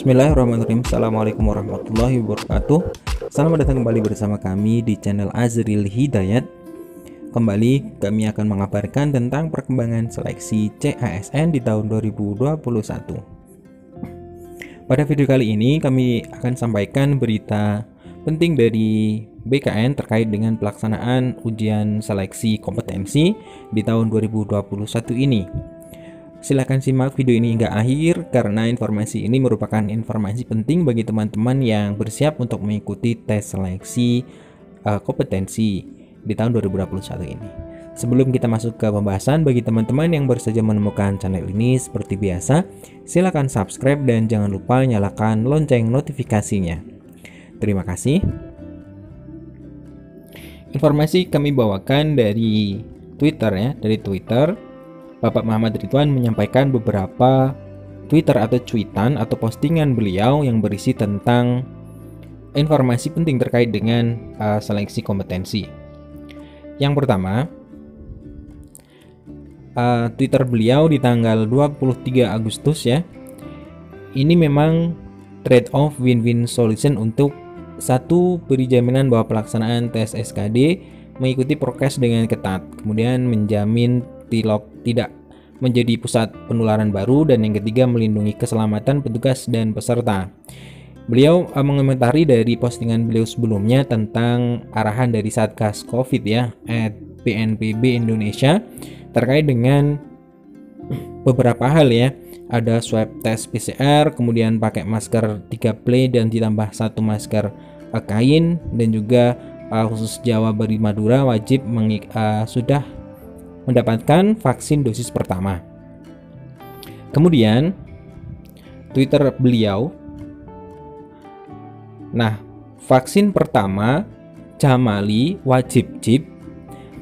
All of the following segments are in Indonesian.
Bismillahirrahmanirrahim. Assalamualaikum warahmatullahi wabarakatuh. Selamat datang kembali bersama kami di channel Azril Hidayat. Kembali kami akan mengabarkan tentang perkembangan seleksi CASN di tahun 2021. Pada video kali ini kami akan sampaikan berita penting dari BKN terkait dengan pelaksanaan ujian seleksi kompetensi di tahun 2021 ini. Silakan simak video ini hingga akhir karena informasi ini merupakan informasi penting bagi teman-teman yang bersiap untuk mengikuti tes seleksi kompetensi di tahun 2021 ini. Sebelum kita masuk ke pembahasan, bagi teman-teman yang baru saja menemukan channel ini, seperti biasa, silakan subscribe dan jangan lupa nyalakan lonceng notifikasinya. Terima kasih. Informasi kami bawakan dari Twitter ya, dari Twitter. Bapak Muhammad Ridwan menyampaikan beberapa Twitter atau cuitan atau postingan beliau yang berisi tentang informasi penting terkait dengan seleksi kompetensi. Yang pertama, Twitter beliau di tanggal 23 Agustus ya. Ini memang trade-off win-win solution untuk satu, beri jaminan bahwa pelaksanaan tes SKD mengikuti prokes dengan ketat, kemudian menjamin tidak menjadi pusat penularan baru, dan yang ketiga melindungi keselamatan petugas dan peserta. Beliau mengomentari dari postingan beliau sebelumnya tentang arahan dari Satgas Covid ya @BNPB Indonesia terkait dengan beberapa hal ya. Ada swab tes PCR, kemudian pakai masker 3 dan ditambah 1 masker kain, dan juga khusus Jawa Bali Madura wajib sudah mendapatkan vaksin dosis pertama. Kemudian Twitter beliau, nah, vaksin pertama Jamali wajib chip.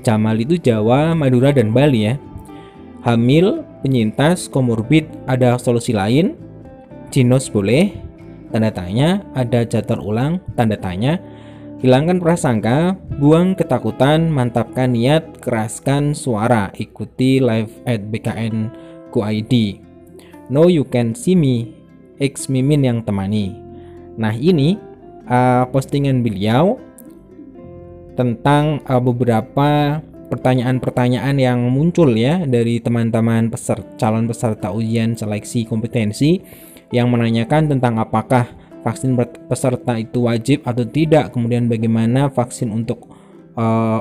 Jamali itu Jawa, Madura, dan Bali ya. Hamil, penyintas, komorbid, ada solusi lain? Jinos boleh? Tanda tanya. Ada jadwal ulang? Tanda tanya. Hilangkan prasangka, buang ketakutan, mantapkan niat, keraskan suara. Ikuti live @bkn.co.id. Know you can see me, X Mimin yang temani. Nah, ini postingan beliau tentang beberapa pertanyaan-pertanyaan yang muncul ya dari teman-teman calon peserta ujian seleksi kompetensi yang menanyakan tentang apakah vaksin peserta itu wajib atau tidak, kemudian bagaimana vaksin untuk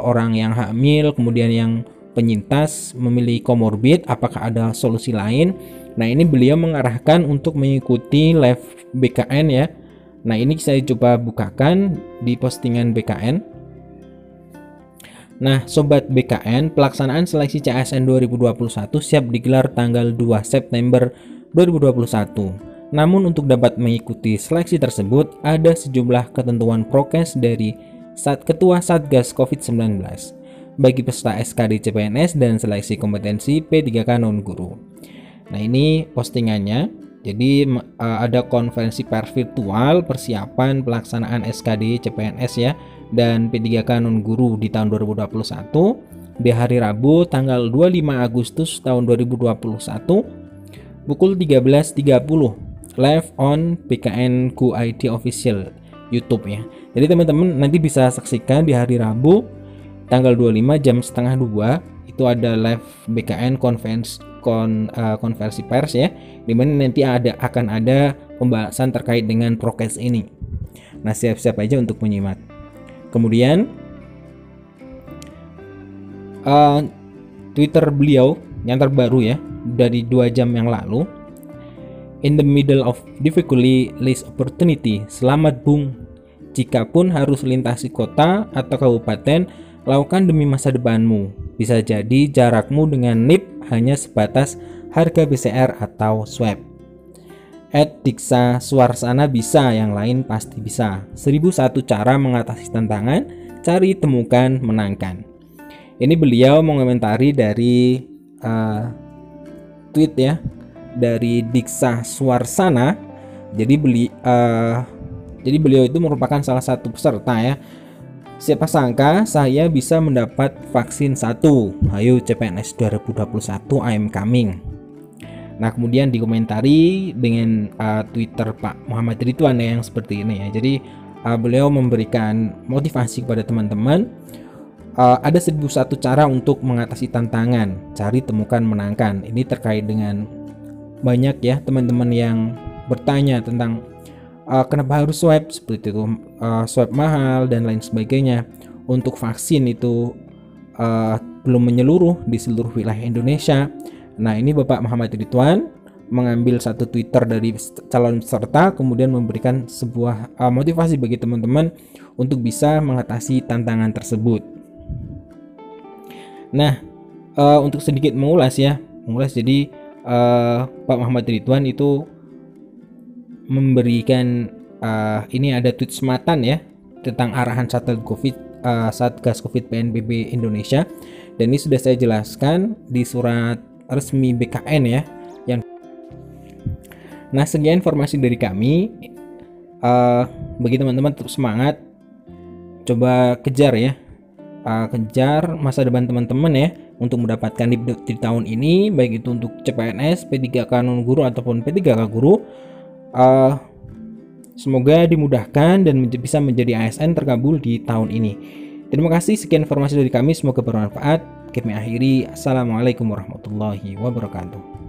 orang yang hamil, kemudian yang penyintas memiliki komorbid, apakah ada solusi lain. Nah, ini beliau mengarahkan untuk mengikuti live BKN ya. Nah, ini saya coba bukakan di postingan BKN. Nah, Sobat BKN, pelaksanaan seleksi CASN 2021 siap digelar tanggal 2 September 2021. Namun untuk dapat mengikuti seleksi tersebut ada sejumlah ketentuan prokes dari Ketua Satgas Covid-19 bagi peserta SKD CPNS dan seleksi kompetensi P3K non-guru. Nah, ini postingannya. Jadi ada konferensi pers virtual persiapan pelaksanaan SKD CPNS ya dan P3K non-guru di tahun 2021 di hari Rabu tanggal 25 Agustus tahun 2021 pukul 13.30 live on BKN.co.id official YouTube ya. Jadi teman-teman nanti bisa saksikan di hari Rabu tanggal 25 jam setengah 2 itu ada live BKN konversi pers ya, dimana nanti akan ada pembahasan terkait dengan prokes ini. Nah, siap-siap aja untuk menyimak. Kemudian Twitter beliau yang terbaru ya dari 2 jam yang lalu. In the middle of difficulty lies opportunity. Selamat Bung. Jikapun harus lintasi kota atau kabupaten, lakukan demi masa depanmu. Bisa jadi jarakmu dengan NIP hanya sebatas harga PCR atau swab. Diksa Suarsana bisa, yang lain pasti bisa. 1001 cara mengatasi tantangan, cari, temukan, menangkan. Ini beliau mengomentari dari tweet ya dari Diksa Suarsana. Jadi beliau itu merupakan salah satu peserta ya. Siapa sangka saya bisa mendapat vaksin 1. Ayo CPNS 2021 I am coming. Nah, kemudian dikomentari dengan Twitter Pak Muhammad Ridwan ya, yang seperti ini ya. Jadi beliau memberikan motivasi kepada teman-teman. Ada 1001 cara untuk mengatasi tantangan, cari, temukan, menangkan. Ini terkait dengan banyak ya teman-teman yang bertanya tentang kenapa harus swab seperti itu, swab mahal dan lain sebagainya. Untuk vaksin itu belum menyeluruh di seluruh wilayah Indonesia. Nah, ini Bapak Muhammad Ridwan mengambil satu Twitter dari calon peserta, kemudian memberikan sebuah motivasi bagi teman-teman untuk bisa mengatasi tantangan tersebut. Nah, untuk sedikit mengulas jadi Pak Muhammad Ridwan itu memberikan ini ada tweet sematan ya tentang arahan Satgas Covid PNBB Indonesia, dan ini sudah saya jelaskan di surat resmi BKN ya. Nah, sekian informasi dari kami. Bagi teman-teman tetap semangat, coba kejar ya, kejar masa depan teman-teman ya untuk mendapatkan di tahun ini, baik itu untuk CPNS, P3K non guru ataupun P3K guru. Semoga dimudahkan dan bisa menjadi ASN terkabul di tahun ini. Terima kasih, sekian informasi dari kami, semoga bermanfaat. Kami akhiri, assalamualaikum warahmatullahi wabarakatuh.